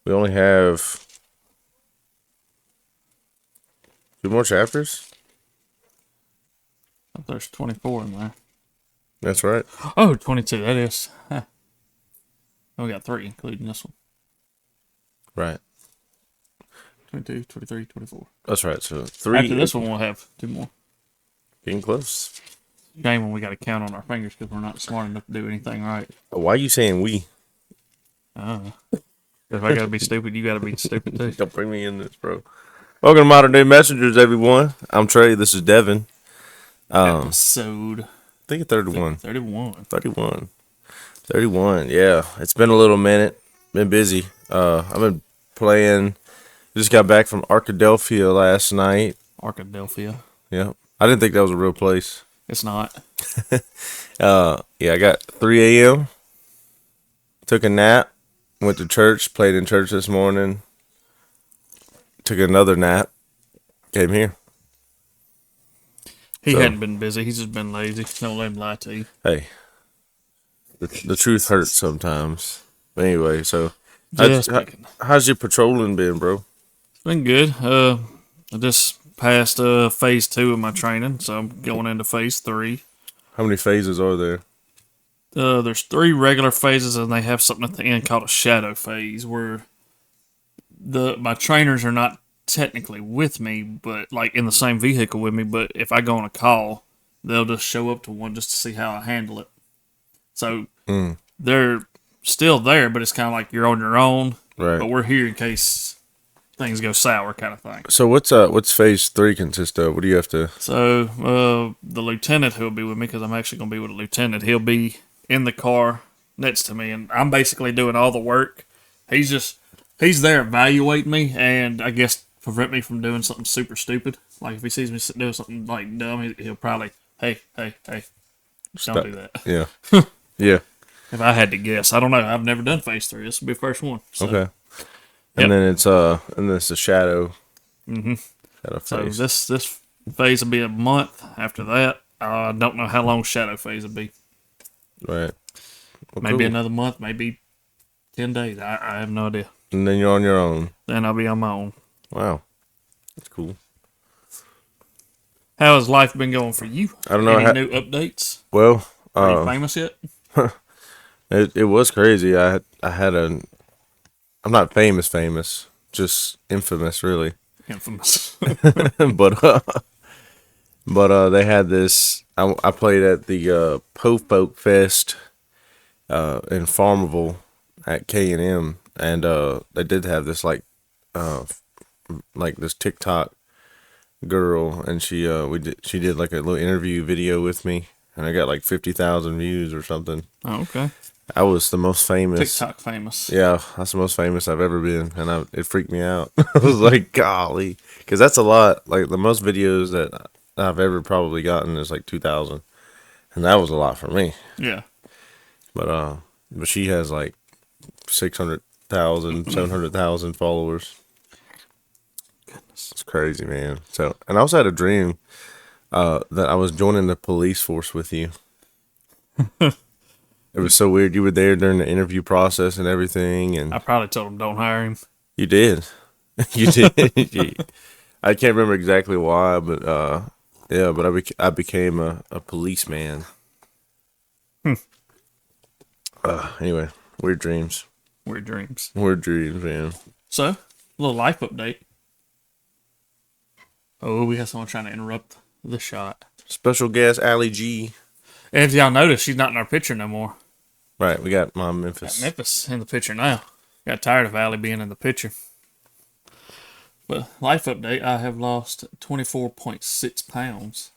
We only have 2 more chapters. Oh, there's 24 in there. That's right. Oh, 22, that is. Huh. We got 3, including this one. Right. 22, 23, 24. That's right. So 3. After this one, we'll have 2 more. Getting close. Shame when we got to count on our fingers because we're not smart enough to do anything right. Why are you saying we? If I got to be stupid, you got to be stupid too. Don't bring me in this, bro. Welcome to Modern Day Messengers, everyone. I'm Trey. This is Devin. Episode I think it's 31. 31. 31. Yeah, it's been a little minute. Been busy. I've been playing. Just got back from Arkadelphia last night. Arkadelphia. Yeah, I didn't think that was a real place. It's not. Yeah, I got 3 a.m. Took a nap. Went to church. Played in church this morning. Took another nap. Came here. He hadn't been busy. He's just been lazy. Don't let him lie to you. Hey, the truth hurts sometimes. But anyway, so how's your patrolling been, bro? It's been good. I just passed phase 2 of my training, so I'm going into phase 3. How many phases are there? There's 3 regular phases, and they have something at the end called a shadow phase, where my trainers are not technically with me, but like in the same vehicle with me. But if I go on a call, they'll just show up to one just to see how I handle it. So they're still there, but it's kind of like you're on your own. Right. But we're here in case things go sour, kind of thing. So what's phase 3 consist of? What do you have to? So the lieutenant who'll be with me, because I'm actually going to be with a lieutenant, he'll be in the car next to me, and I'm basically doing all the work. He's there evaluating me, and I guess prevent me from doing something super stupid. Like if he sees me doing something like dumb, he'll probably, hey, don't do that. Yeah. Yeah. If I had to guess, I don't know. I've never done phase 3. This will be the first one. So. Okay. And then it's a shadow. Mm-hmm. Shadow So phase. this phase will be a month. After that, I don't know how long shadow phase will be. Right. Well, Maybe cool. another month. Maybe 10 days. I have no idea. And then you're on your own. Then I'll be on my own. Wow. That's cool. How has life been going for you? I don't know. Any new updates? Well, Are you famous yet? it was crazy. I had I'm not famous, just infamous, really. Infamous. but they had this. I played at the Po-Folk Fest in Farmerville at K&M, and they did have this like this TikTok girl, and she did like a little interview video with me, and I got like 50,000 views or something. Oh, okay. I was the most famous. TikTok famous. Yeah, that's the most famous I've ever been, and it freaked me out. I was like, golly, because that's a lot. Like the most videos that I've ever probably gotten is like 2,000, and that was a lot for me. Yeah. But she has like 600,000, 700,000 followers. Goodness. It's crazy, man. So, and I also had a dream that I was joining the police force with you. It was so weird. You were there during the interview process and everything, and I probably told him don't hire him. you did. You did. I can't remember exactly why, but yeah. But I became a policeman. Anyway, weird dreams. Weird dreams. Weird dreams, man. So, a little life update. Oh, we got someone trying to interrupt the shot. Special guest Allie G. And if y'all notice, she's not in our picture no more. Right, we got Mom Memphis. Got Memphis in the picture now. Got tired of Allie being in the picture. But life update, I have lost 24.6 pounds.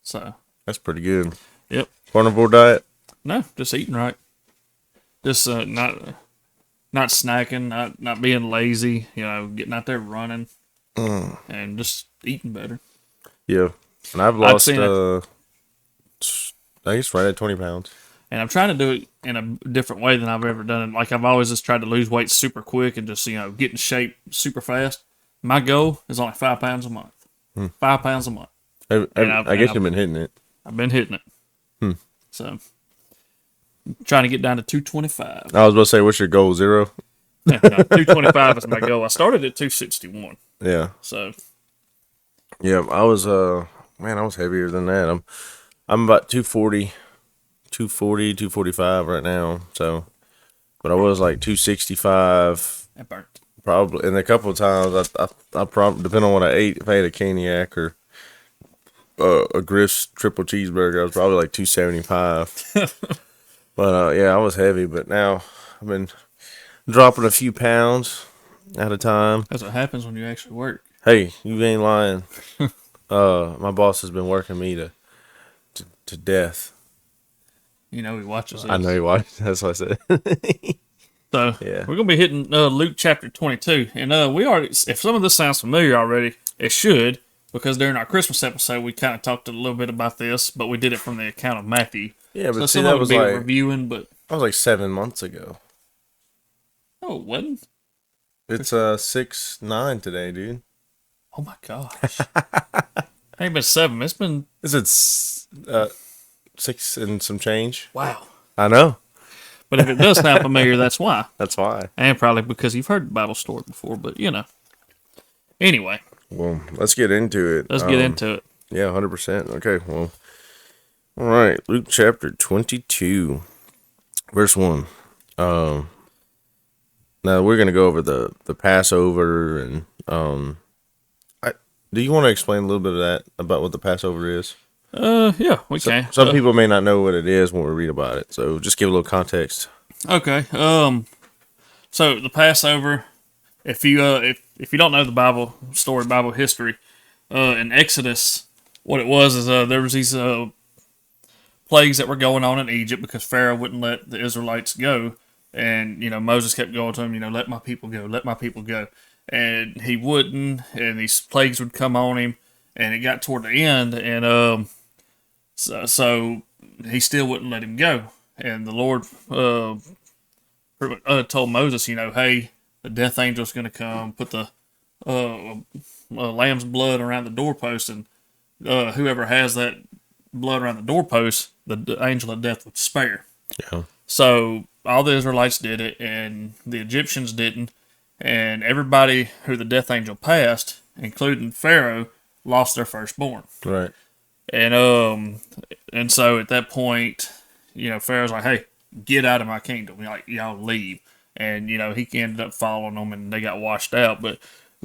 So. That's pretty good. Yep. Carnivore diet? No, just eating right. Just not snacking, not being lazy, getting out there running. And just eating better. Yeah. And I've lost, I guess right at 20 pounds. And I'm trying to do it in a different way than I've ever done it. Like, I've always just tried to lose weight super quick and just, get in shape super fast. My goal is only 5 pounds a month. 5 pounds a month. I guess you've been hitting it. I've been hitting it. So, trying to get down to 225. I was about to say, what's your goal, 0? No, 225 is my goal. I started at 261. Yeah. So, Yeah, I was man, I was heavier than that. I'm about 240, 245 right now. So, but I was like 265 that burnt. probably. And a couple of times I probably, depending on what I ate, if I ate a caniac or a Griff's triple cheeseburger, I was probably like 275. But yeah, I was heavy. But now I've been dropping a few pounds at a time. That's what happens when you actually work. Hey, you ain't lying. My boss has been working me to death. You know, he watches I know us. you watched. That's what I said. So, Yeah. we're going to be hitting Luke chapter 22. And we already, if some of this sounds familiar already, it should, because during our Christmas episode, we kind of talked a little bit about this, but we did it from the account of Matthew. Yeah, So, but see, some that of it was be like reviewing, but. 7 months ago. Oh, it wasn't? It's 6/9 today, dude. Oh my gosh. Ain't been 7. It's been. Is it 6 and some change? Wow. I know. But if it does sound familiar, that's why. That's why. And probably because you've heard the Bible story before, but you know. Anyway, Well, let's get into it. let's get into it. Yeah, 100%. Okay, well. All right, Luke chapter 22, verse 1. Now we're going to go over the Passover and do you want to explain a little bit of that about what the Passover is? Yeah, we can. Some people may not know what it is when we read about it, so just give a little context. Okay. So the Passover, if you don't know the Bible story, Bible history, in Exodus, what it was is there was these plagues that were going on in Egypt because Pharaoh wouldn't let the Israelites go, and Moses kept going to him, let my people go, let my people go, and he wouldn't, and these plagues would come on him, and it got toward the end, and so he still wouldn't let him go, and the Lord told Moses, hey, the death angel's going to come, put the lamb's blood around the doorpost, and whoever has that blood around the doorpost, the angel of death would spare. Yeah. So all the Israelites did it, and the Egyptians didn't, and everybody who the death angel passed, including Pharaoh, lost their firstborn. Right. And so at that point, Pharaoh's like, "Hey, get out of my kingdom! Y'all leave." And he ended up following them, and they got washed out. But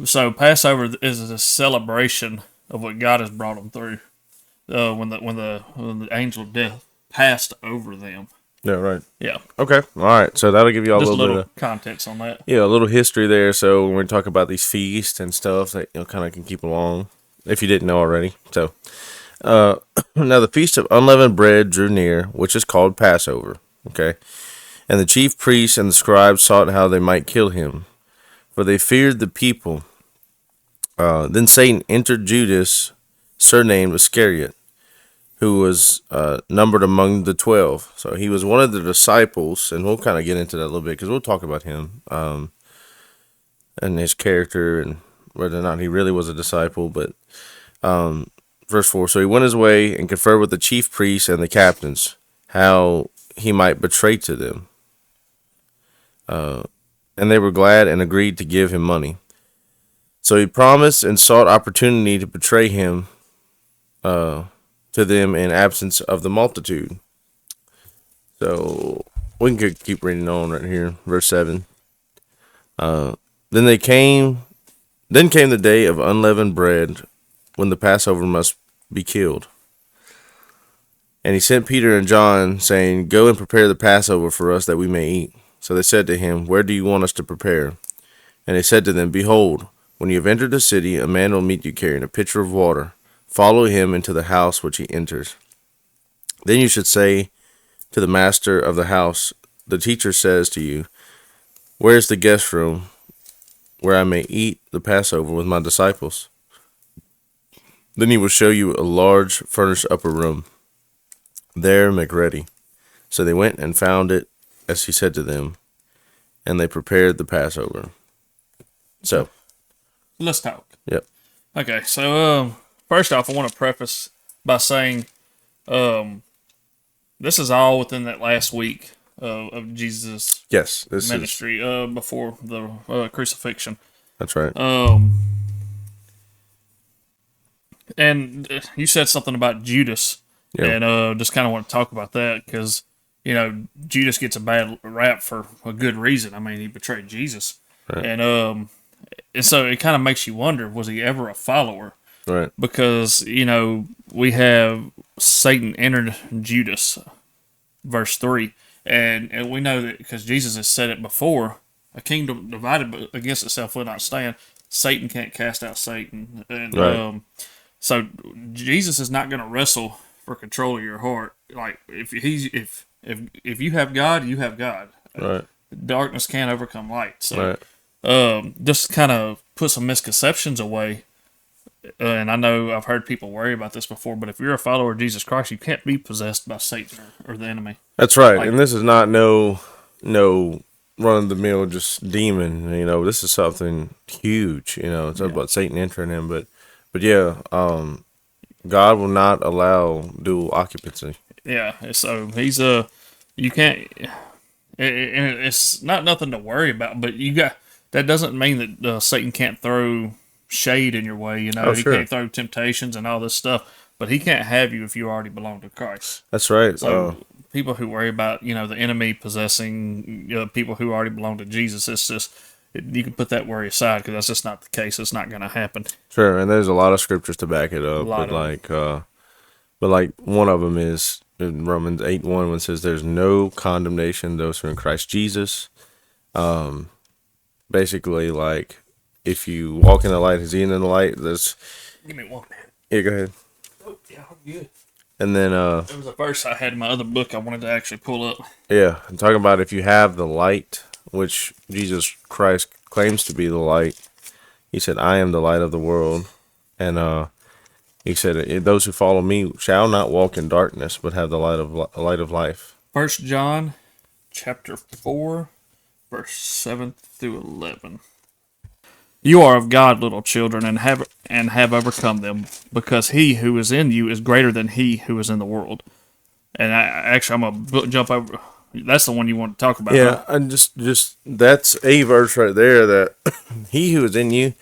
so Passover is a celebration of what God has brought them through. When the angel of death passed over them. Yeah, right. Yeah. Okay. All right. So that'll give you all Just a little bit of context on that. a little history there. So when we talk about these feasts and stuff, that kind of can keep along if you didn't know already. So now the feast of unleavened bread drew near, which is called Passover. Okay, and the chief priests and the scribes sought how they might kill him, for they feared the people. Then Satan entered Judas, surnamed Iscariot, who was numbered among the 12. So he was one of the disciples, and we'll kind of get into that a little bit because we'll talk about him and his character and whether or not he really was a disciple. But verse 4, so he went his way and conferred with the chief priests and the captains how he might betray to them. And they were glad and agreed to give him money. So he promised and sought opportunity to betray him to them in absence of the multitude. So we can keep reading on right here, verse 7. Then came the day of unleavened bread, when the Passover must be killed. And he sent Peter and John, saying, "Go and prepare the Passover for us, that we may eat." So they said to him, "Where do you want us to prepare?" And he said to them, "Behold, when you have entered the city, a man will meet you carrying a pitcher of water. Follow him into the house which he enters. Then you should say to the master of the house, 'The teacher says to you, where is the guest room where I may eat the Passover with my disciples?' Then he will show you a large furnished upper room. There make ready." So they went and found it as he said to them, and they prepared the Passover. So, Let's talk. yep. Okay, so first off, I want to preface by saying this is all within that last week of Jesus' Yes, this is ministry before the crucifixion. that's right. Um, and you said something about Judas, Yeah, and just kind of want to talk about that because Judas gets a bad rap for a good reason. I mean, he betrayed Jesus, right, and so it kind of makes you wonder: was he ever a follower? right, Because we have Satan entered Judas, verse 3, and we know that because Jesus has said it before, a kingdom divided against itself will not stand. Satan can't cast out Satan, and right, so Jesus is not going to wrestle for control of your heart. Like if you have God, you have God. right, Darkness can't overcome light. So right. just kind of put some misconceptions away. And I know I've heard people worry about this before, but if you're a follower of Jesus Christ, you can't be possessed by Satan or the enemy. That's right. Like, And this is not no run of the mill just demon. This is something huge. It's yeah, about Satan entering him, but yeah, God will not allow dual occupancy. yeah. So you can't. And it's not nothing to worry about, but you got that doesn't mean that Satan can't throw shade in your way. Oh, He sure. can't throw temptations and all this stuff, but he can't have you if you already belong to Christ. That's right. So people who worry about the enemy possessing people who already belong to Jesus, it's just you can put that worry aside because that's just not the case. It's not going to happen. Sure. And there's a lot of scriptures to back it A up, lot of them. but like one of them is in Romans 8:1 when it says there's no condemnation to those who are in Christ Jesus. Basically, like if you walk in the light, is he in the light? There's Give me one minute. yeah, go ahead. Oh, yeah, I'm good. And then There was a verse I had in my other book I wanted to actually pull up. yeah, I'm talking about if you have the light, which Jesus Christ claims to be the light. He said, "I am the light of the world," and he said, "Those who follow me shall not walk in darkness, but have the light of life." 1 John chapter 4, verse 7 through 11. You are of God, little children, and have overcome them, because he who is in you is greater than he who is in the world. And I'm gonna jump over. That's the one you want to talk about, huh? Yeah, and just that's a verse right there that he who is in you,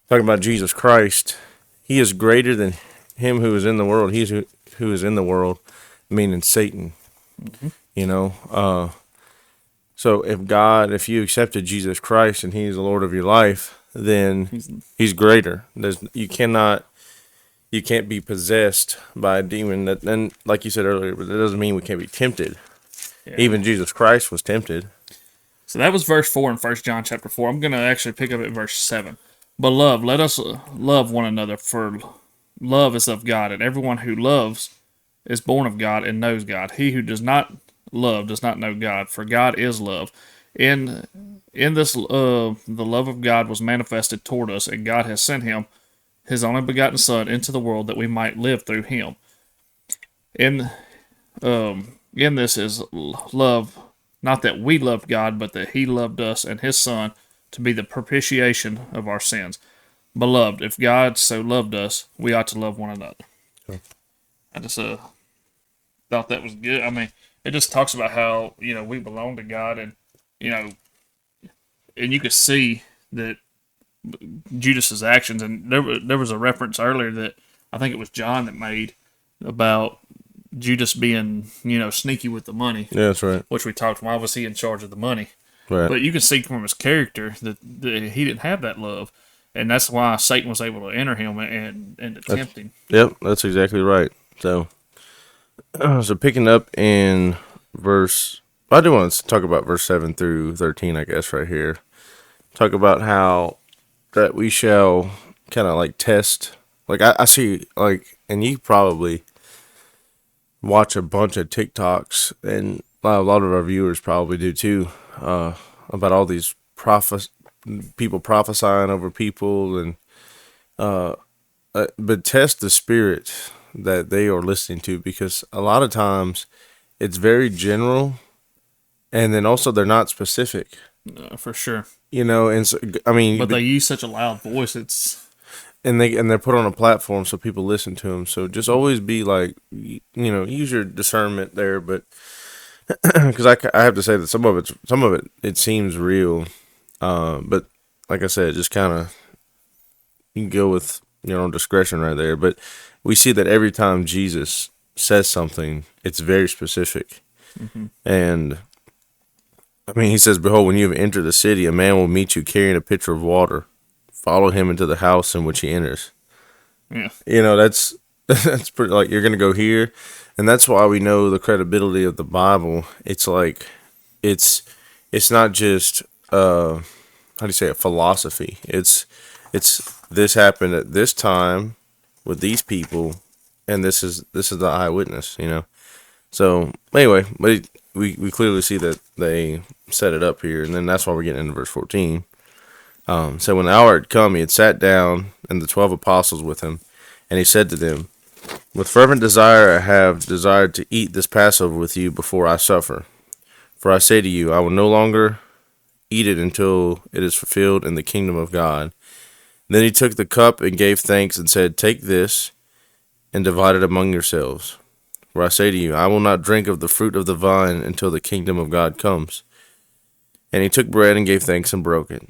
talking about Jesus Christ, he is greater than him who is in the world. He's who is in the world, meaning Satan. You know, so if you accepted Jesus Christ and He's the Lord of your life, then He's greater. You can't be possessed by a demon. That then, like you said earlier, but that doesn't mean we can't be tempted. Yeah. Even Jesus Christ was tempted. So that was verse 4 in 1 John chapter 4. I'm going to actually pick up at verse 7. Beloved, let us love one another, for love is of God, and everyone who loves is born of God and knows God. He who does not love does not know God, for God is love. In this, the love of God was manifested toward us, and God has sent him, his only begotten Son, into the world that we might live through him. In this is love, not that we loved God, but that he loved us and his Son to be the propitiation of our sins. Beloved, if God so loved us, we ought to love one another. I just thought that was good. I mean, it just talks about how we belong to God, and you know, and you could see that Judas's actions, and there was a reference earlier that I think it was John that made about Judas being sneaky with the money, Yeah, that's right. which we talked. Why was he in charge of the money? Right. But you can see from his character that he didn't have that love, and that's why Satan was able to enter him and to tempt him. Yep, that's exactly right. So picking up in verse, I do want to talk about verse 7 through 13, I guess, right here. Talk about how that we shall kind of like test. Like, I see, like, and you probably watch a bunch of TikToks, and a lot of our viewers probably do too, about all these people prophesying over people, and but test the spirit that they are listening to, because a lot of times it's very general, and then also they're not specific. For sure. And so, I mean, But they use such a loud voice. It's they're put on a platform so people listen to them. So just always be like, use your discernment there. But because I have to say that some of it seems real, but like I said, just kind of you can go with your own discretion right there. But we see that every time Jesus says something, it's very specific, Mm-hmm. and I mean, he says, "Behold, when you have entered the city, a man will meet you carrying a pitcher of water. Follow him into the house in which he enters." Yeah. That's that's pretty like you're gonna go here, and that's why we know the credibility of the Bible. It's like it's it's not just how do you say it, philosophy. It's this happened at this time with these people, and this is the eyewitness. So anyway, but we clearly see that they set it up here, and then that's why we're getting into verse 14. So when the hour had come, he had sat down, and the 12 apostles with him, and he said to them, "With fervent desire I have desired to eat this Passover with you before I suffer. For I say to you, I will no longer eat it until it is fulfilled in the kingdom of God." Then he took the cup and gave thanks and said, "Take this and divide it among yourselves. For I say to you, I will not drink of the fruit of the vine until the kingdom of God comes." And he took bread and gave thanks and broke it,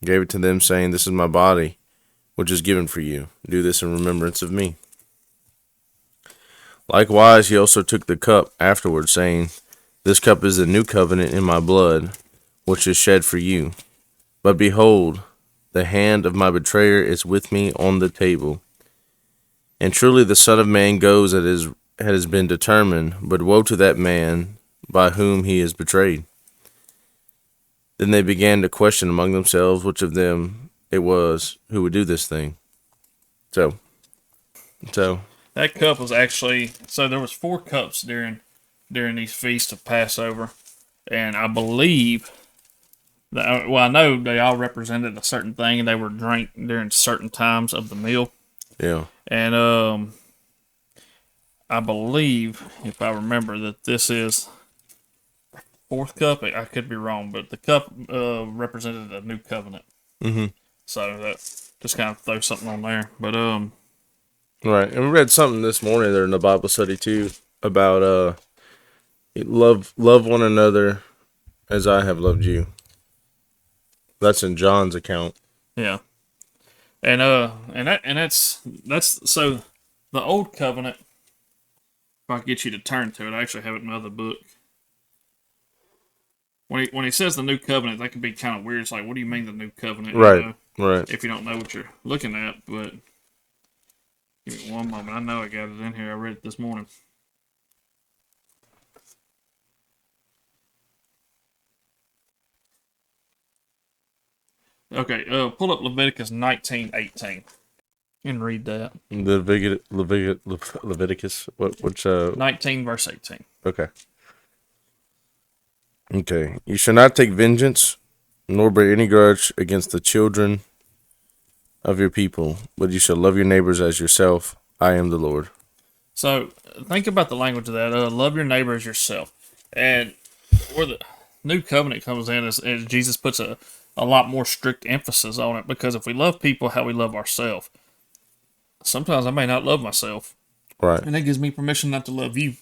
gave it to them, saying, "This is my body, which is given for you. Do this in remembrance of me." Likewise, he also took the cup afterwards, saying, "This cup is the new covenant in my blood, which is shed for you. But behold, the hand of my betrayer is with me on the table. And truly the Son of Man goes as has been determined, but woe to that man by whom he is betrayed." Then they began to question among themselves which of them it was who would do this thing. So, so That cup was actually so there was 4 cups during these feasts of Passover, and I believe that I know they all represented a certain thing, and they were drank during certain times of the meal. yeah, And I believe, if I remember, that this is 4th cup. I could be wrong, but the cup represented a new covenant. mm-hmm. So that just kind of throw something on there. But Right. And we read something this morning there in the Bible study too about love one another as I have loved you. That's in John's account. yeah, that's so the old covenant. If I get you to turn to it, I actually have it in my other book. When he says the new covenant, that can be kind of weird. It's like, what do you mean the new covenant? Right. Right. If you don't know what you're looking at, but give me one moment. I know I got it in here. I read it this morning. Okay, pull up Leviticus 19:18 and read that. Leviticus. Which 19 verse 18. okay. Okay. You shall not take vengeance, nor bear any grudge against the children of your people, but you shall love your neighbors as yourself. I am the Lord. So think about the language of that. Love your neighbor as yourself. And where the new covenant comes in is Jesus puts a lot more strict emphasis on it, because if we love people how we love ourselves, sometimes I may not love myself. Right. And that gives me permission not to love you.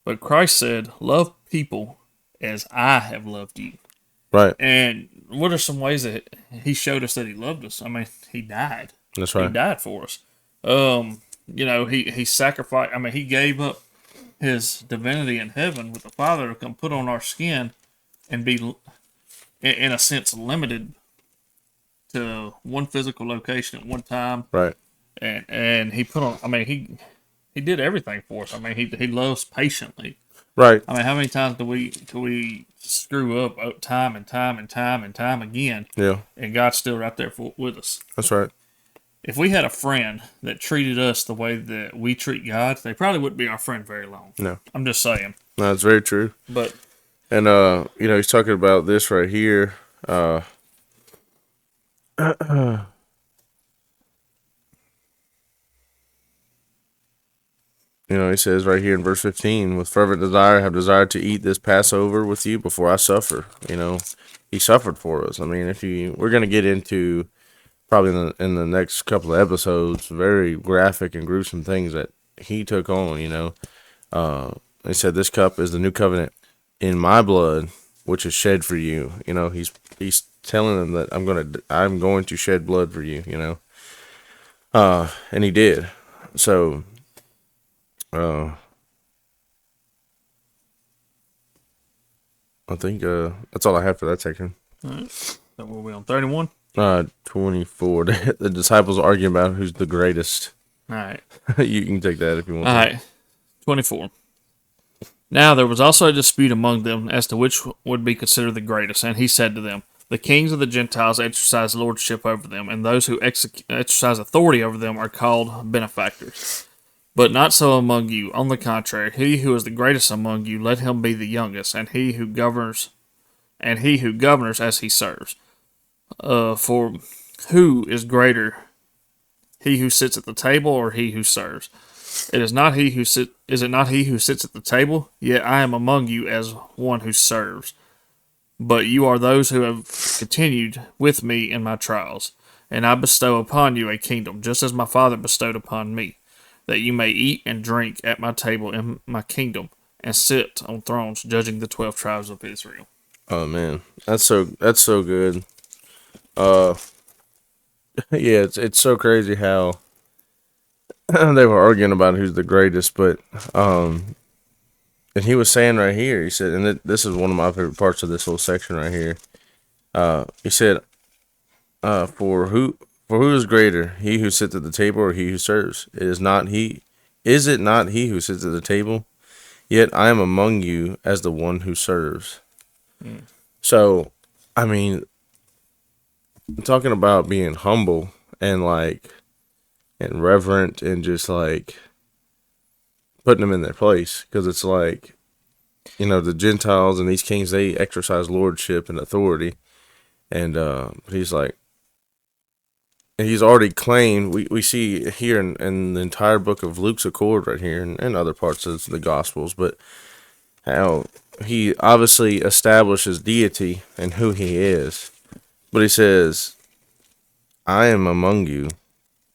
But Christ said, love people as I have loved you. Right. And what are some ways that he showed us that he loved us? I mean, he died. That's He right. died for us. He sacrificed. I mean, he gave up his divinity in heaven with the Father to come put on our skin and be, in a sense, limited to one physical location at one time. Right. And he put on. I mean, he did everything for us. I mean, he loves patiently. Right. I mean, how many times do we screw up time and time and time and time again? Yeah. And God's still right there with us. That's right. If we had a friend that treated us the way that we treat God, they probably wouldn't be our friend very long. No. I'm just saying. No, it's very true. But And he's talking about this right here. He says right here in verse 15, "With fervent desire I have desired to eat this Passover with you before I suffer." He suffered for us. I mean, we're going to get into probably in the next couple of episodes very graphic and gruesome things that he took on. He said this cup is the new covenant in my blood, which is shed for you. You know, he's telling them that I'm going to shed blood for you. You know, and he did. So, uh, I think that's all I have for that section. All right. So we'll be on 31. 24. The disciples are arguing about who's the greatest. All right. You can take that if you want. All right. 24. Now there was also a dispute among them as to which would be considered the greatest, and he said to them, the kings of the Gentiles exercise lordship over them, and those who exercise authority over them are called benefactors. But not so among you. On the contrary, he who is the greatest among you, let him be the youngest, and he who governs as he serves. For who is greater, he who sits at the table or he who serves? Is it not he who sits at the table? Yet I am among you as one who serves. But you are those who have continued with me in my trials, and I bestow upon you a kingdom, just as my Father bestowed upon me, that you may eat and drink at my table in my kingdom, and sit on thrones, judging the 12 tribes of Israel. Oh man, that's so good. Yeah, it's so crazy how they were arguing about who's the greatest, but and he was saying right here, he said, and this is one of my favorite parts of this little section right here. He said, for who is greater, he who sits at the table or he who serves? Is it not he who sits at the table? Yet I am among you as the one who serves. Mm. So, I mean, talking about being humble and and reverent and just putting them in their place, because it's the Gentiles and these kings, they exercise lordship and authority, and he's already claimed. We see here in the entire book of Luke's Accord right here, and other parts of the Gospels, but how he obviously establishes deity and who he is. But he says, I am among you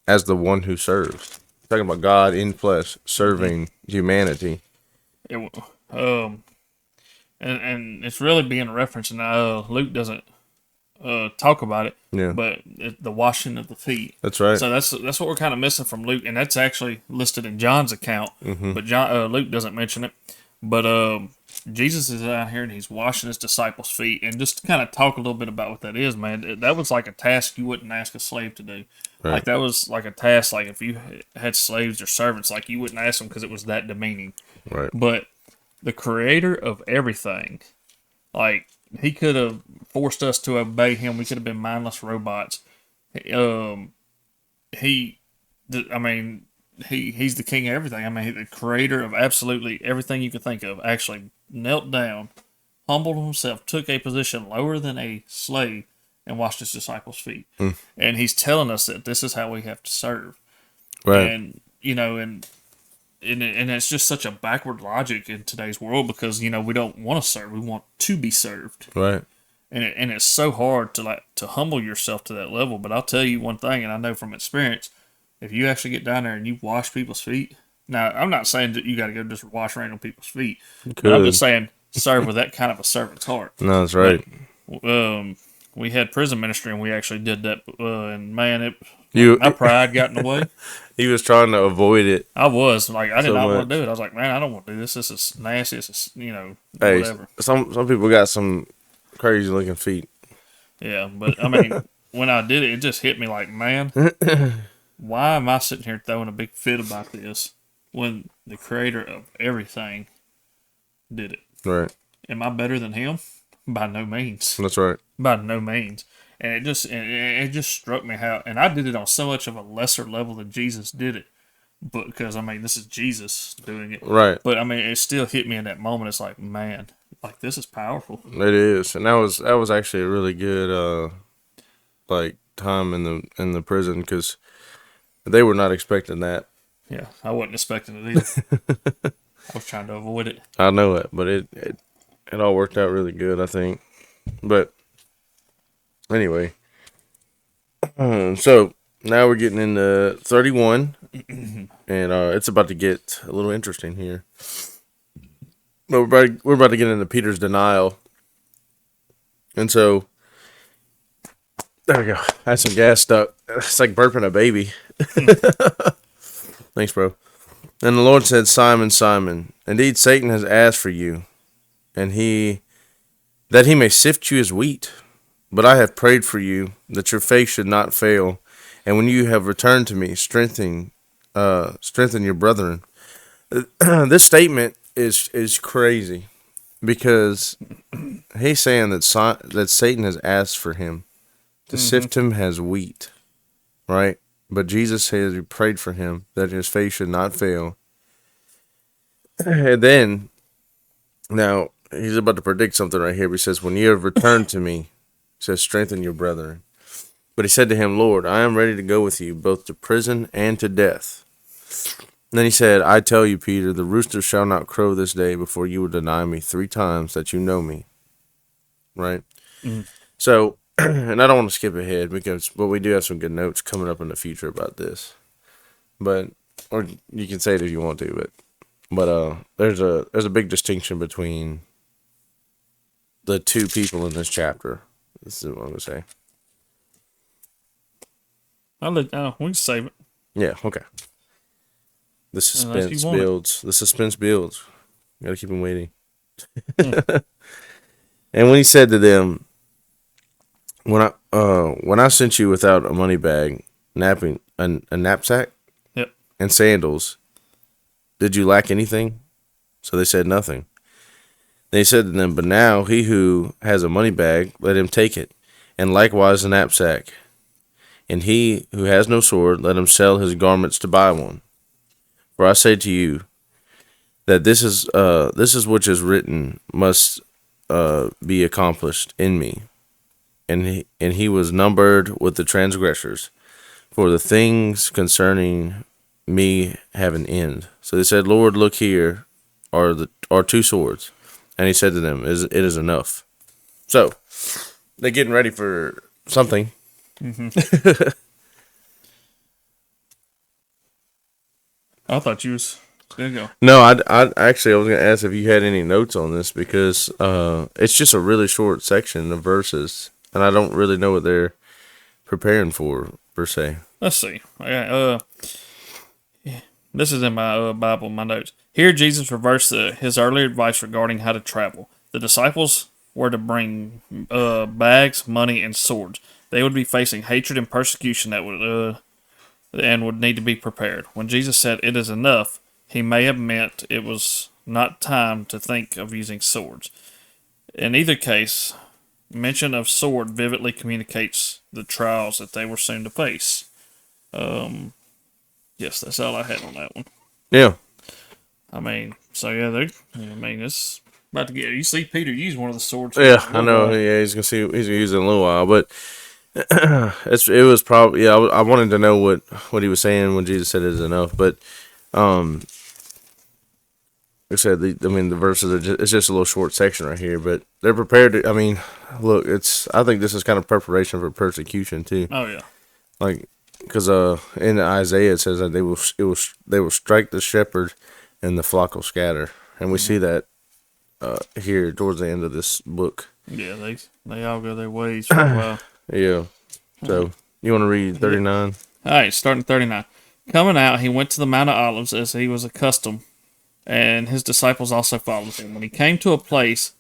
as the one who serves. Talking about God in flesh serving humanity. And it's really being referenced, and Luke doesn't talk about it. Yeah. But the washing of the feet. That's right. So that's what we're kind of missing from Luke, and that's actually listed in John's account, but Luke doesn't mention it. But Jesus is out here and he's washing his disciples' feet, and just to kind of talk a little bit about what that is, man. That was like a task you wouldn't ask a slave to do. Right. Like that was like a task, like if you had slaves or servants, like you wouldn't ask them because it was that demeaning. Right. But the creator of everything, like he could have forced us to obey him. We could have been mindless robots. He's the king of everything. I mean, the creator of absolutely everything you could think of actually knelt down, humbled himself, took a position lower than a slave, and washed his disciples' feet. And he's telling us that this is how we have to serve. Right. And and it's just such a backward logic in today's world because we don't want to serve, we want to be served. Right. And it's so hard to humble yourself to that level. But I'll tell you one thing, and I know from experience, if you actually get down there and you wash people's feet. Now, I'm not saying that you got to go just wash random people's feet. But I'm just saying serve with that kind of a servant's heart. No, that's right. But, we had prison ministry and we actually did that. And man, my pride got in the way. He was trying to avoid it. I was like, I did not want to do it. I was like, man, I don't want to do this. This is nasty. This is, whatever. Some people got some crazy looking feet. Yeah, but I mean, when I did it, it just hit me like, man, why am I sitting here throwing a big fit about this when the creator of everything did it? Right. Am I better than him? By no means. That's right. By no means. And it just struck me how, and I did it on so much of a lesser level than Jesus did it, but because this is Jesus doing it, right? But it still hit me in that moment. It's like, man, like this is powerful. It is, and that was actually a really good time in the prison because they were not expecting that. Yeah, I wasn't expecting it either. I was trying to avoid it. I know it, but it all worked out really good, I think. But anyway, so now we're getting into 31, and it's about to get a little interesting here. But we're about to get into Peter's denial. And so, there we go. I had some gas stuck. It's like burping a baby. Thanks, bro. And the Lord said, Simon, Simon, indeed Satan has asked for you, and that he may sift you as wheat. But I have prayed for you, that your faith should not fail. And when you have returned to me, strengthen your brethren. This statement is crazy because he's saying that Satan has asked for him to sift him as wheat, right? But Jesus says he prayed for him that his faith should not fail. And then, now, he's about to predict something right here. He says, when you have returned to me, he says, strengthen your brethren. But he said to him, Lord, I am ready to go with you, both to prison and to death. And then he said, I tell you, Peter, the rooster shall not crow this day before you will deny me 3 times that you know me. Right? Mm. So, and I don't want to skip ahead but we do have some good notes coming up in the future about this. Or you can say it if you want to, but there's a big distinction between the 2 people in this chapter. This is what I'm gonna say. We can save it. Yeah, okay. The suspense builds. The suspense builds. You gotta keep them waiting. And when he said to them, when I sent you without a money bag, a knapsack, Yep. and sandals, did you lack anything? So they said nothing. Then he said to them, but now he who has a money bag, let him take it, and likewise a knapsack. And he who has no sword, let him sell his garments to buy one. For I say to you that this is which is written must be accomplished in me. And he was numbered with the transgressors. For the things concerning me have an end. So they said, Lord, look, here are 2 swords. And he said to them, it is enough. So they're getting ready for something. Mm-hmm. I thought you was there. You go. No, I actually I was gonna ask if you had any notes on this because it's just a really short section of verses, and I don't really know what they're preparing for per se. Let's see. This is in my Bible, my notes. Here, Jesus reversed his earlier advice regarding how to travel. The disciples were to bring bags, money, and swords. They would be facing hatred and persecution that would need to be prepared. When Jesus said, "It is enough," he may have meant it was not time to think of using swords. In either case, mention of sword vividly communicates the trials that they were soon to face. Yes, that's all I had on that one. Yeah. I mean, it's about to get. You see Peter use one of the swords. Yeah, I know. Yeah, he's gonna use it in a little while, but it was probably I wanted to know what he was saying when Jesus said it is enough, but like I said, the verses it's just a little short section right here, but they're prepared to. I mean, look, I think this is kind of preparation for persecution too. Oh yeah, like because in Isaiah it says that they will strike the shepherd and the flock will scatter, and we see that here towards the end of this book. Yeah, they all go their ways for a while. Yeah. So you want to read 39? All right, starting 39. Coming out, he went to the Mount of Olives as he was accustomed, and his disciples also followed him. When he came to the place,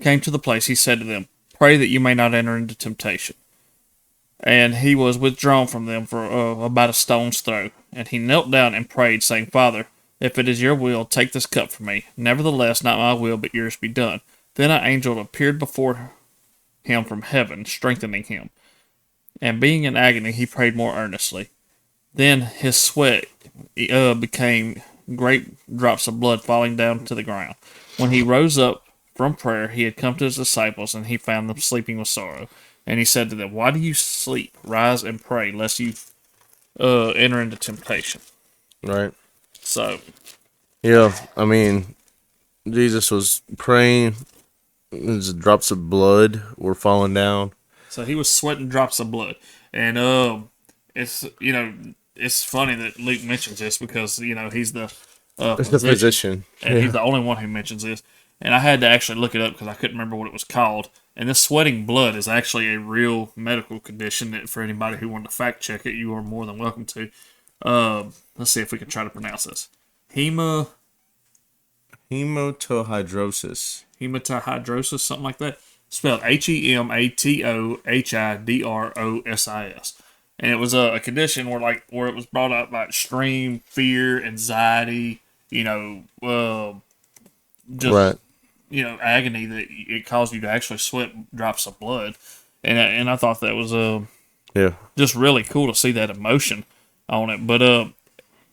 he said to them, "Pray that you may not enter into temptation." And he was withdrawn from them for about a stone's throw. And he knelt down and prayed, saying, "Father, if it is your will, take this cup from me. Nevertheless, not my will, but yours be done." Then an angel appeared before him from heaven, strengthening him. And being in agony, he prayed more earnestly. Then his sweat became great drops of blood falling down to the ground. When he rose up from prayer, he had come to his disciples, and he found them sleeping with sorrow. And he said to them, "Why do you sleep? Rise and pray, lest you enter into temptation." Right. So. Yeah, I mean, Jesus was praying. His drops of blood were falling down. So he was sweating drops of blood, and it's funny that Luke mentions this because he's the It's the physician, physician. and he's the only one who mentions this. And I had to actually look it up because I couldn't remember what it was called. And this sweating blood is actually a real medical condition that for anybody who wanted to fact check it, you are more than welcome to. Let's see if we can try to pronounce this. Hematohydrosis. Something like that. Spelled Hematohydrosis. And it was a condition where it was brought up by extreme fear, anxiety, just Right. agony that it caused you to actually sweat drops of blood. And I thought that was Yeah. just really cool to see that emotion on it. But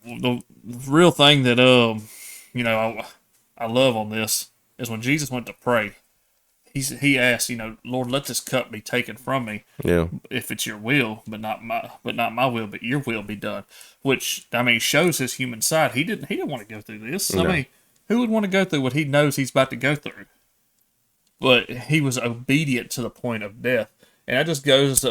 the real thing that I love on this is when Jesus went to pray. He asked, Lord, let this cup be taken from me, Yeah. if it's your will, but not my will, but your will be done. Which shows his human side. He didn't want to go through this. No. Who would want to go through what he knows he's about to go through? But he was obedient to the point of death, and that just goes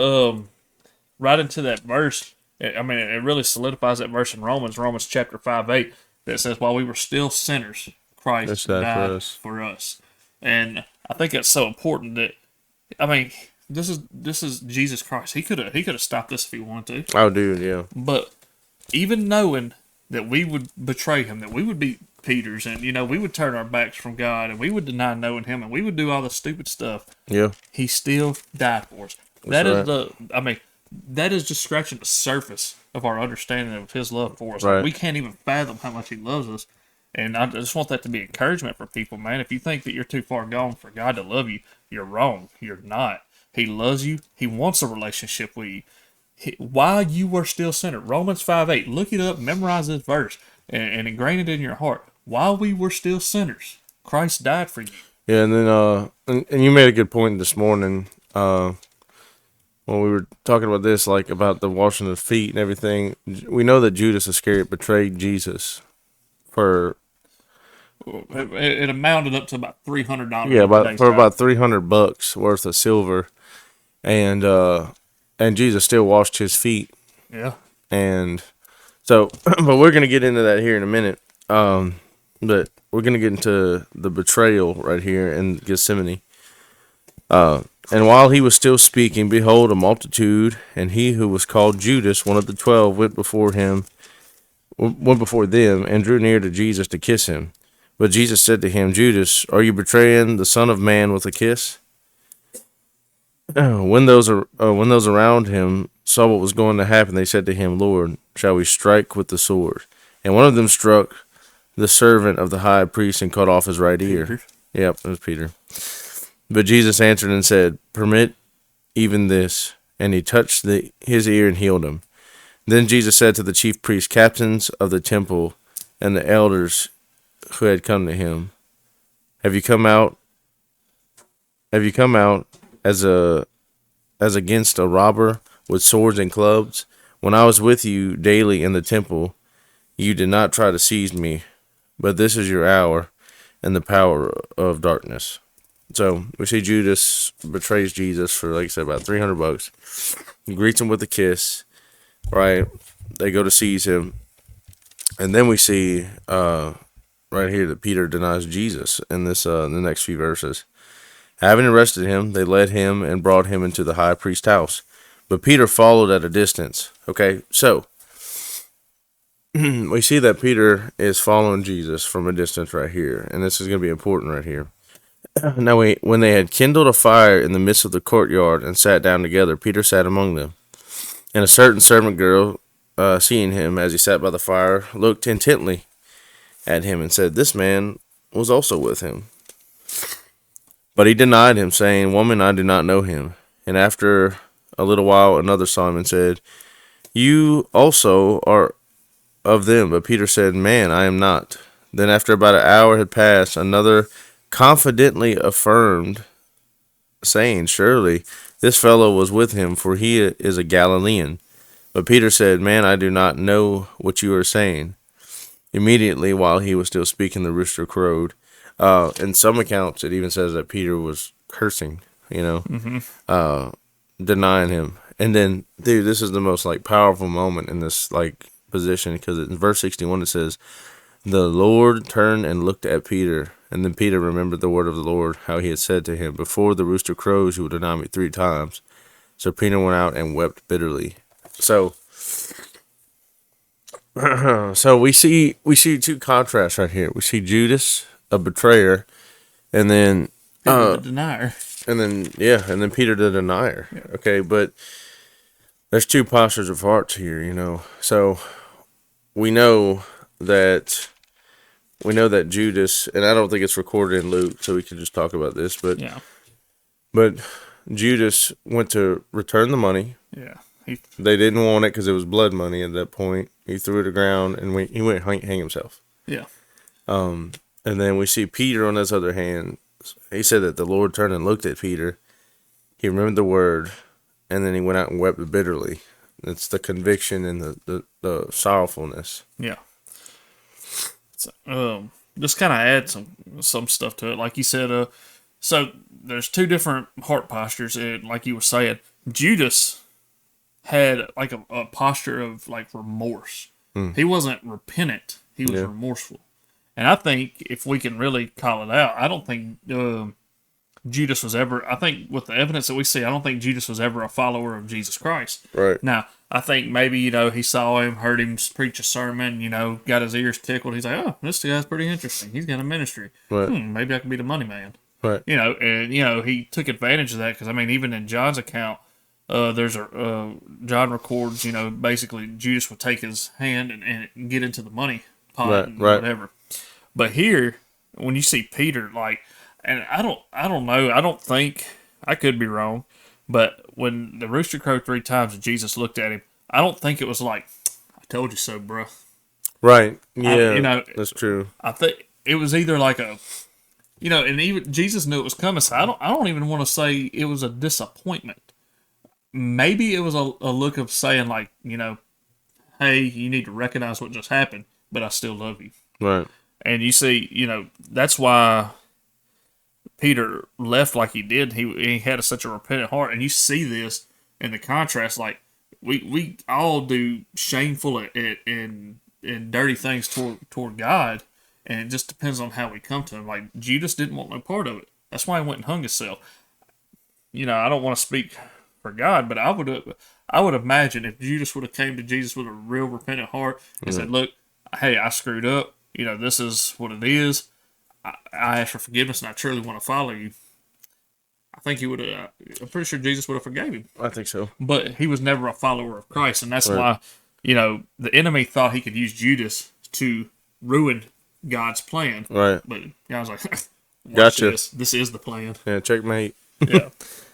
right into that verse. It really solidifies that verse in Romans chapter 5:8 that says, "While we were still sinners, Christ died for us." And I think that's so important that this is Jesus Christ. He could have stopped this if he wanted to. Oh, dude, yeah. But even knowing that we would betray him, that we would be Peter's, and we would turn our backs from God, and we would deny knowing him, and we would do all the stupid stuff. Yeah. He still died for us. That is just scratching the surface of our understanding of his love for us. Right. We can't even fathom how much he loves us. And I just want that to be encouragement for people, man. If you think that you're too far gone for God to love you, you're wrong. You're not. He loves you. He wants a relationship with you. While you were still sinners, Romans 5:8. Look it up, memorize this verse, and ingrain it in your heart. While we were still sinners, Christ died for you. Yeah, and then and you made a good point this morning when we were talking about this, like about the washing of the feet and everything. We know that Judas Iscariot betrayed Jesus for It amounted up to about $300. yeah, about $300 worth of silver, and Jesus still washed his feet. Yeah. And so, but we're gonna get into that here in a minute. But we're gonna get into the betrayal right here in Gethsemane. And while he was still speaking, behold, a multitude, and he who was called Judas, one of the 12, went before them, and drew near to Jesus to kiss him. But Jesus said to him, Judas, are you betraying the Son of Man with a kiss? When those around him saw what was going to happen, they said to him, Lord, shall we strike with the sword? And one of them struck the servant of the high priest and cut off his right ear. Peter. Yep, it was Peter. But Jesus answered and said, permit even this. And he touched his ear and healed him. Then Jesus said to the chief priests, captains of the temple, and the elders who had come to him, have you come out as against a robber with swords and clubs? When I was with you daily in the temple, you did not try to seize me, but this is your hour and the power of darkness. So we see Judas betrays Jesus for, like I said, about $300. He greets him with a kiss, right? They go to seize him, and then we see right here that Peter denies Jesus in this in the next few verses. Having arrested him, they led him and brought him into the high priest's house. But Peter followed at a distance. Okay, so we see that Peter is following Jesus from a distance right here, and this is going to be important right here. Now, when they had kindled a fire in the midst of the courtyard and sat down together, Peter sat among them. And a certain servant girl, seeing him as he sat by the fire, looked intently at him and said, this man was also with him. But he denied him, saying, woman, I do not know him. And after a little while, another saw him and said, you also are of them. But Peter said, man, I am not. Then after about an hour had passed, another confidently affirmed, saying, surely this fellow was with him, for he is a Galilean. But Peter said, man, I do not know what you are saying. Immediately, while he was still speaking, the rooster crowed. In some accounts, it even says that Peter was cursing, denying him. And then, dude, this is the most powerful moment in this position, because in verse 61 it says, The Lord turned and looked at Peter, and then Peter remembered the word of the Lord, how he had said to him, "Before the rooster crows, you will deny me 3 times." So Peter went out and wept bitterly. So, so we see two contrasts right here. We see Judas, a betrayer, and then Peter the denier. and then Peter the denier. Okay, but there's two postures of hearts here. So we know that Judas, and I don't think it's recorded in Luke, so we can just talk about this. But Yeah. but Judas went to return the money. Yeah. They didn't want it because it was blood money at that point. He threw it to the ground and he went hang himself. Yeah. And then we see Peter on his other hand. He said that the Lord turned and looked at Peter. He remembered the word, and then he went out and wept bitterly. It's the conviction and the sorrowfulness. Yeah. Just kind of add some stuff to it, like you said. So there's two different heart postures. Like you were saying, Judas had like a posture of like remorse. He wasn't repentant. He was remorseful. And I think if we can really call it out, I don't think Judas was ever. I think with the evidence that we see, I don't think Judas was ever a follower of Jesus Christ. Right. Now, I think maybe he saw him, heard him preach a sermon, got his ears tickled. He's like, oh, this guy's pretty interesting. He's got a ministry. Right. Maybe I can be the money man. Right. And he took advantage of that because even in John's account, John records, basically Judas would take his hand and get into the money pot and whatever. But here, when you see Peter, and I don't know, I don't think, I could be wrong, but when the rooster crowed 3 times and Jesus looked at him, I don't think it was like, I told you so, bro. Right. Yeah. That's true. I think it was either like and even Jesus knew it was coming. So I don't even want to say it was a disappointment. Maybe it was a look of saying like, hey, you need to recognize what just happened, but I still love you. Right. And you see, that's why Peter left like he did. He had such a repentant heart, and you see this in the contrast. Like we all do shameful and dirty things toward God, and it just depends on how we come to Him. Like Judas didn't want no part of it. That's why he went and hung himself. I don't want to speak for God, but I would imagine if Judas would have came to Jesus with a real repentant heart and said, "Look, hey, I screwed up. This is what it is. I ask for forgiveness, and I truly want to follow you." I think he would have. I'm pretty sure Jesus would have forgave him. I think so. But he was never a follower of Christ, and that's why the enemy thought he could use Judas to ruin God's plan. Right. But God's like, gotcha. This is the plan. Yeah, checkmate. Yeah.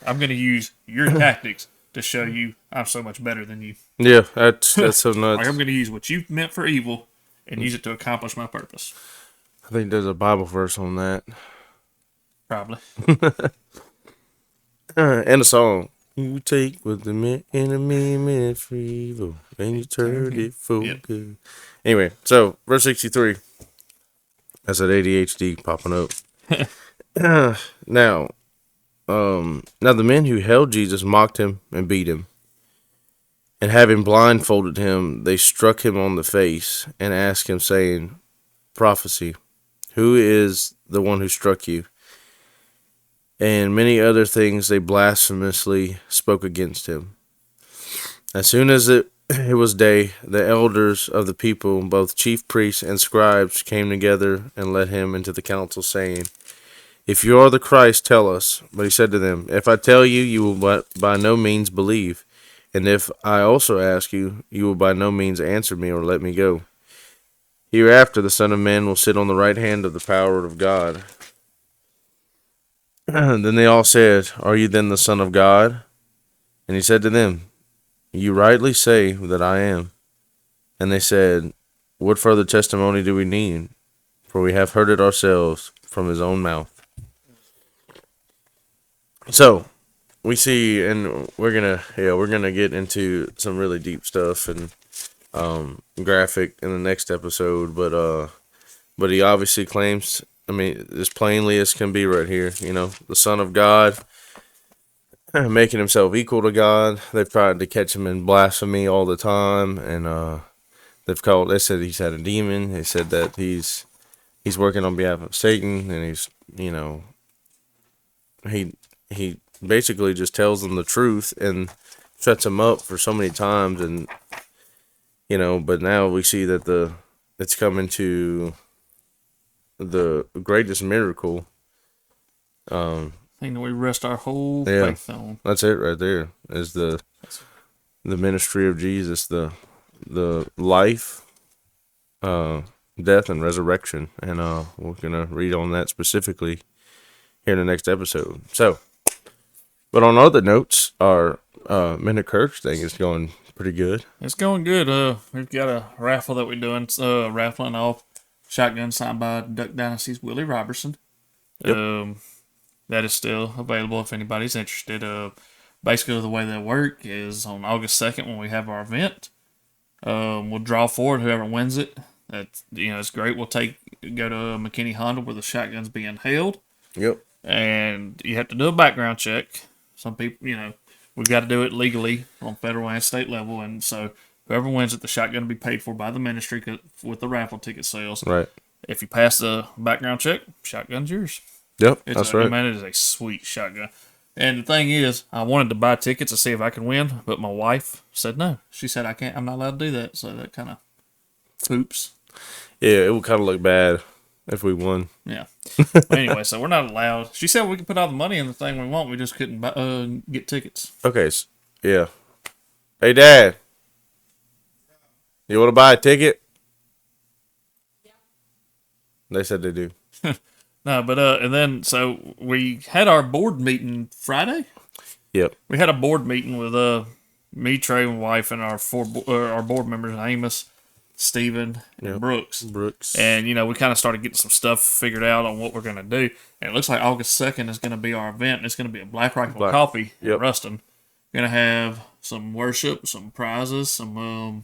I'm going to use your tactics to show you I'm so much better than you. Yeah, that's so nuts. Like I'm going to use what you meant for evil and use it to accomplish my purpose. I think there's a Bible verse on that. Probably. And a song. You take what the enemy meant for evil, and you turn it for good. Anyway, so verse 63. That's that ADHD popping up. Now the men who held Jesus mocked him and beat him. And having blindfolded him, they struck him on the face and asked him, saying, "Prophecy, who is the one who struck you?" And many other things they blasphemously spoke against him. As soon as it was day, the elders of the people, both chief priests and scribes, came together and led him into the council, saying, "If you are the Christ, tell us." But he said to them, "If I tell you, you will by no means believe. And if I also ask you, you will by no means answer me or let me go. Hereafter the Son of Man will sit on the right hand of the power of God." Then they all said, "Are you then the Son of God?" And he said to them, "You rightly say that I am." And they said, "What further testimony do we need? For we have heard it ourselves from his own mouth." So we see, and we're gonna get into some really deep stuff and graphic in the next episode. But he obviously claims, as plainly as can be right here, the Son of God, making himself equal to God. They've tried to catch him in blasphemy all the time, and They said he's had a demon. They said that he's working on behalf of Satan, and he's, he basically just tells them the truth and sets them up for so many times, and but now we see that it's coming to the greatest miracle. Thing that we rest our whole faith on. That's it right there. Is the ministry of Jesus, the life, death, and resurrection, and we're gonna read on that specifically here in the next episode. So, but on other notes, our Men of Kirk thing is going pretty good. It's going good. We've got a raffle that we're doing. Raffling off shotgun signed by Duck Dynasty's Willie Robertson. Yep. That is still available if anybody's interested. Basically, the way that work is on August 2nd when we have our event. We'll draw for it. Whoever wins it, it's great. We'll go to McKinney Honda where the shotgun's being held. Yep. And you have to do a background check. Some people, we've got to do it legally on federal and state level, and so whoever wins it, the shotgun will be paid for by the ministry with the raffle ticket sales. Right. If you pass the background check, shotgun's yours. Yep, that's right. Man, it is a sweet shotgun. And the thing is, I wanted to buy tickets to see if I could win, but my wife said no. She said I'm not allowed to do that, so that kind of poops. Yeah, it would kind of look bad if we won. Yeah. But anyway, so we're not allowed. She said we could put all the money in the thing we want. We just couldn't get tickets. Okay, yeah. Hey, Dad. You want to buy a ticket? Yeah. They said they do. No, but and then so we had our board meeting Friday. Yep. We had a board meeting with me, Trey, my wife, and our our board members, Amos, Steven, and Brooks. And we kind of started getting some stuff figured out on what we're gonna do. And it looks like August 2nd is gonna be our event. It's gonna be a Black Rifle Coffee in Ruston. We're gonna have some worship, some prizes, some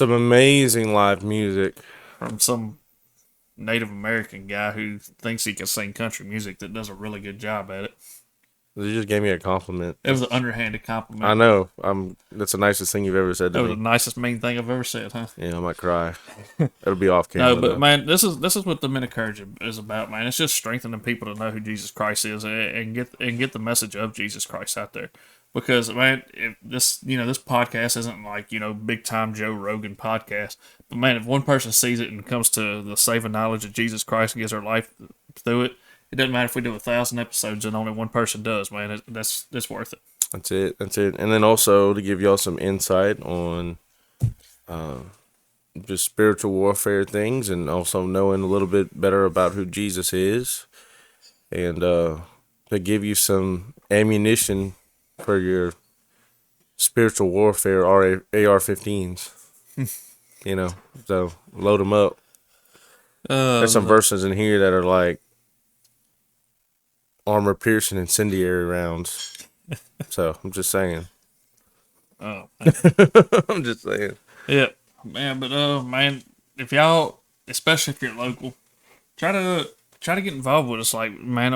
amazing live music from some Native American guy who thinks he can sing country music that does a really good job at it. You just gave me a compliment. It was an underhanded compliment. I know. That's the nicest thing you've ever said to me. That was the nicest mean thing I've ever said, huh? Yeah, I might cry. It'll be off camera. No, but man, this is what the Men of Courage is about, man. It's just strengthening people to know who Jesus Christ is and get the message of Jesus Christ out there. Because man, if this podcast isn't like big time Joe Rogan podcast, but man, if one person sees it and comes to the saving knowledge of Jesus Christ and gives their life through it, it doesn't matter if we do 1,000 episodes and only one person does, man. That's worth it. That's it. And then also to give y'all some insight on just spiritual warfare things, and also knowing a little bit better about who Jesus is, and to give you some ammunition for your spiritual warfare AR-15s. So load them up. There's some verses in here that are like armor-piercing incendiary rounds. So I'm just saying. Oh, I'm just saying. Yeah, man. But man, if y'all, especially if you're local, try to get involved with us. Like, man,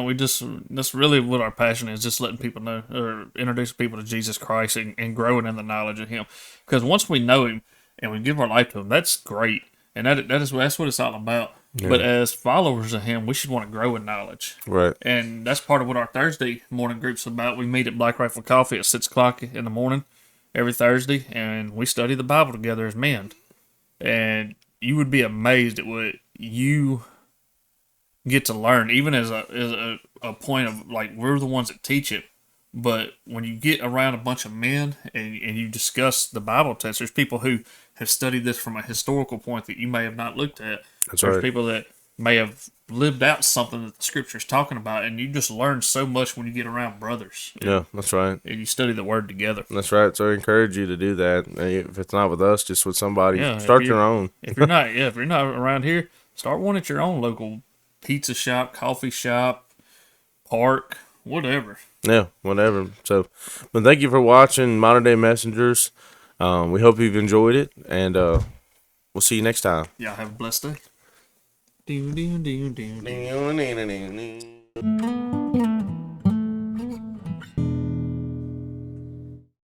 that's really what our passion is, just letting people know or introducing people to Jesus Christ and growing in the knowledge of Him. Because once we know Him and we give our life to Him, that's great, and that's what it's all about. Yeah. But as followers of Him, we should want to grow in knowledge, right? And that's part of what our Thursday morning group's about. We meet at Black Rifle Coffee at 6:00 in the morning every Thursday, and we study the Bible together as men. And you would be amazed at what you get to learn, even as a point of like we're the ones that teach it. But when you get around a bunch of men and you discuss the Bible text, there's people who have studied this from a historical point that you may have not looked at. There's people that may have lived out something that the Scripture's talking about, and you just learn so much when you get around brothers. Yeah, that's right. And you study the Word together. That's right. So I encourage you to do that. If it's not with us, just with somebody. Yeah, start your own. If you're not around here, start one at your own local pizza shop, coffee shop, park, whatever. Yeah, whatever. So, but thank you for watching Modern Day Messengers. We hope you've enjoyed it, and we'll see you next time. Y'all have a blessed day.